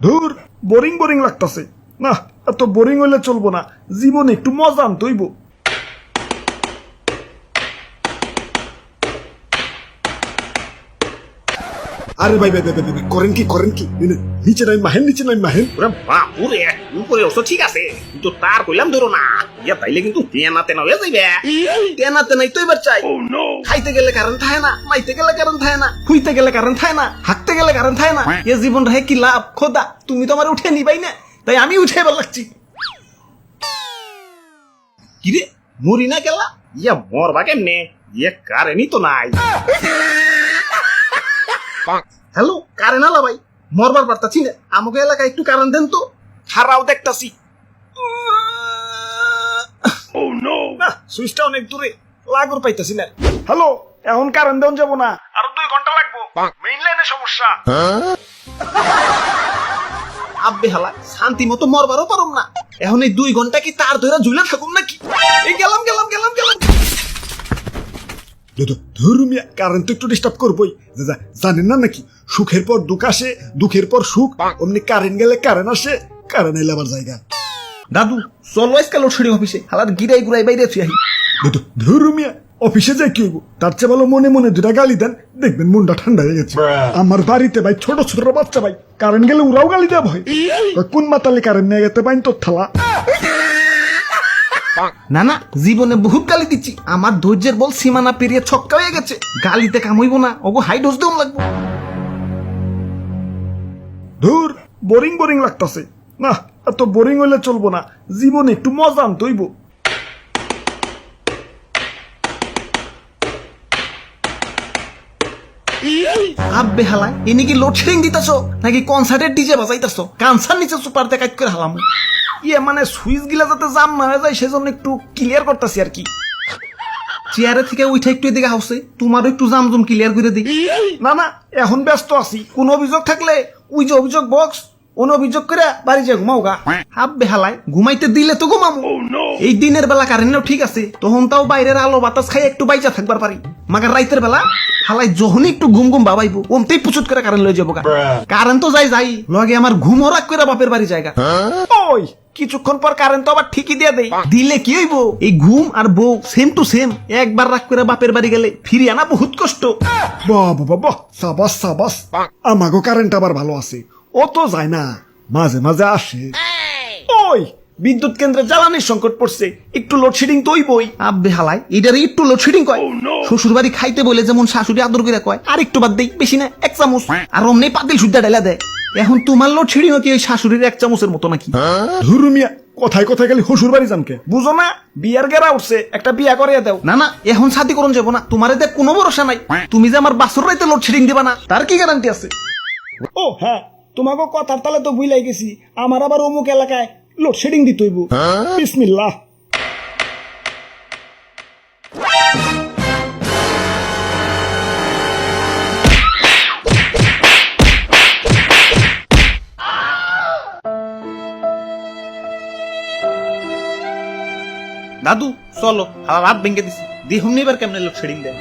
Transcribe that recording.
ধুর, boring boring লাগতাছে। না, এত বোরিং হইলে চলবো না, জীবনে একটু মজা আনতে হইব। আরে ভাই ভাই ভাই ভাই ভাই, করেন কি নিচে নাই মাহেন, নিচে নাই মাহেন। ওরে বাপুরে, উপরে অবশ্য ঠিক আছে, কিন্তু তার কইলাম ধরো না, ইয়া তাইলে কিন্তু তেনা তেনা হয়ে যাইবে। তেনা তেনাই তো এবার চাই। খাইতে গেলে কারেন্ট থাকে না, মাইতে গেলে কারেন্ট থাকে না, ফুইতে গেলে কারেন্ট থাকে না, হাঁকতে গেলে কারেন্ট থাকে না। এ জীবন রে কি লাভ খোদা, তুমি তো আমার উঠে নিবাই না, তাই আমি উঠে এবার লাগছি। কিরে মরি না গেলা, ইয়া মরবা কেমনে? ইয়ে কারেন্টই তো নাই। হ্যালো, কারেন্ট আলা ভাই, মরবার পারতাছি না, আমাকে এলাকায় একটু কারেন্ট দেন তো। হারাও দেখতাছি। না, সুইচটা অনেক দূরে, লাগর পাইতাছি না। হ্যালো, এখন কারেন্ট দেন যাবো না। আরো 2 ঘন্টা লাগবো, মেইন লাইনে সমস্যা। আব্বে হালা, শান্তি মতো মরবারও পারুম না। এখন এই 2 ঘন্টা কি তার ধরে ঝুলে থাকুম নাকি? এই গেলাম। ধর্মিয়া কারেন্ট তো একটু ডিস্টার্ব করবোই। জানেন না নাকি, সুখের পর দুঃখ আসে, দুঃখের পর সুখ। অমনি কারেন্ট গেলে কারেন্ট আসে, কারেন্ট এলে আবার জায়গা। দাদু চলো আজকাল লোডশেডিং অফিসে, হালার গিরাই গুড়াই বাইরে আছি। ধর্মিয়া অফিসে যাই কি হইব, তার চেয়ে ভালো মনে মনে দুটা গালি দেন, দেখবেন মনটা ঠান্ডা হয়ে গেছে। আমার বাড়িতে ভাই ছোট ছোট বাচ্চা ভাই, কারেন্ট গেলে ওরাও গালি দেওয়া ভয়। কোন মাতালে কারেন্ট নিয়ে যেতে পাইন তোর থালা। না, জীবনে বহুত গালি দিচ্ছি, আমার ধৈর্যের বল সীমানা পেরিয়ে ছক্কা হয়ে গেছে। গালিতে কাম হইব না, ওগো হাই ডোজ দেওয়া লাগবো। ধুর, বোরিং বোরিং লাগতাছে। না, এত বোরিং হইলে চলবো না, জীবনে একটু মজা আনতে হইব। আব্বে হালাই, এনে কি লোডশেডিং দিতেছো নাকি কনসার্টের ডিজে বাজাইতেছো? কানসার নিচে সুপার দেখাইত করে হালাম। ইয়ে মানে সুইচ গিলা যাতে জাম না হয়ে যায় সেজন্য একটু ক্লিয়ার করতেছি আর কি। চেয়ারে থেকে উঠে একটু এদিকে হাউসে, তোমারও একটু জামজুম ক্লিয়ার করে দিই। না, এখন ব্যস্ত আছি। কোন অভিযোগ থাকলে ওই যে অভিযোগ বক্স, কোন অভিযোগ করে বাড়ি যে ঘুমাও গা। আব্বে হালাই, ঘুমাইতে দিলে তো ঘুমামো। এই দিনের বেলা কারেন্টও ঠিক আছে, তখন তাও বাইরের আলো বাতাস খাই একটু বাইচা থাকবার পারি। মাগার রাইতের বেলা হালাই যখনই একটু ঘুম বাবাইবো, ওমতেই পুচুত করে কারেন্ট লয়ে যাবো গা। কারেন্ট তো যাই লগে আমার ঘুম হরাক করে বাপের বাড়ি জায়গা। ওই কিছুক্ষণ পর কারেন্ট তো আবার ঠিকই দিয়ে দেই, দিলে কি হইব? এই ঘুম আর বউ সেম টু সেম, একবার রাগ করে বাপের বাড়ি গেলে ফিরে আনা বহুত কষ্ট। বাহ, সাবাস। আমাগো কারেন্ট আবার ভালো আছে, ও তো যায় না, মাঝে মাঝে আসে। ওই বিদ্যুৎ কেন্দ্রে জ্বালানির সংকট পড়ছে, একটু লোডশেডিং তো হইবই। আব্বে হালাই, এটারে একটু লোডশেডিং কয়। শ্বশুর বাড়ি খাইতে বলে যেমন শাশুড়ি আদর করে কয়, আর একটু বাদ দেই, বেশি না 1 চামচ, আর অমনি পাতিল সুদ্ধা ঢেলা দেয়। এখন তোমার লোডশেডিং কি ওই শাশুড়ির 1 চামচের মতো নাকি? ধর্মিয়া কথায় খালি শ্বশুর বাড়ি জানকে বুঝো না, বিয়ার গেরা উঠছে, একটা বিয়া করিয়া দাও। না, এখন শাদি করুন যাবো না, তোমার এতে কোনো ভরসা নাই। তুমি যে আমার বাসুর রাইতে লোডশেডিং দিবা না, তার কি গ্যারান্টি আছে? ও হ্যাঁ, তোমাকে কথার তালে তো ভুলাই গেছি, আমার আবার অমুক এলাকায় লোডশেডিং দিতে হইব। বিসমিল্লাহ। দাদু চলো, হালা রাত ভেঙে দিছি, দেখুন এবার কেমনে লোডশেডিং দেয়।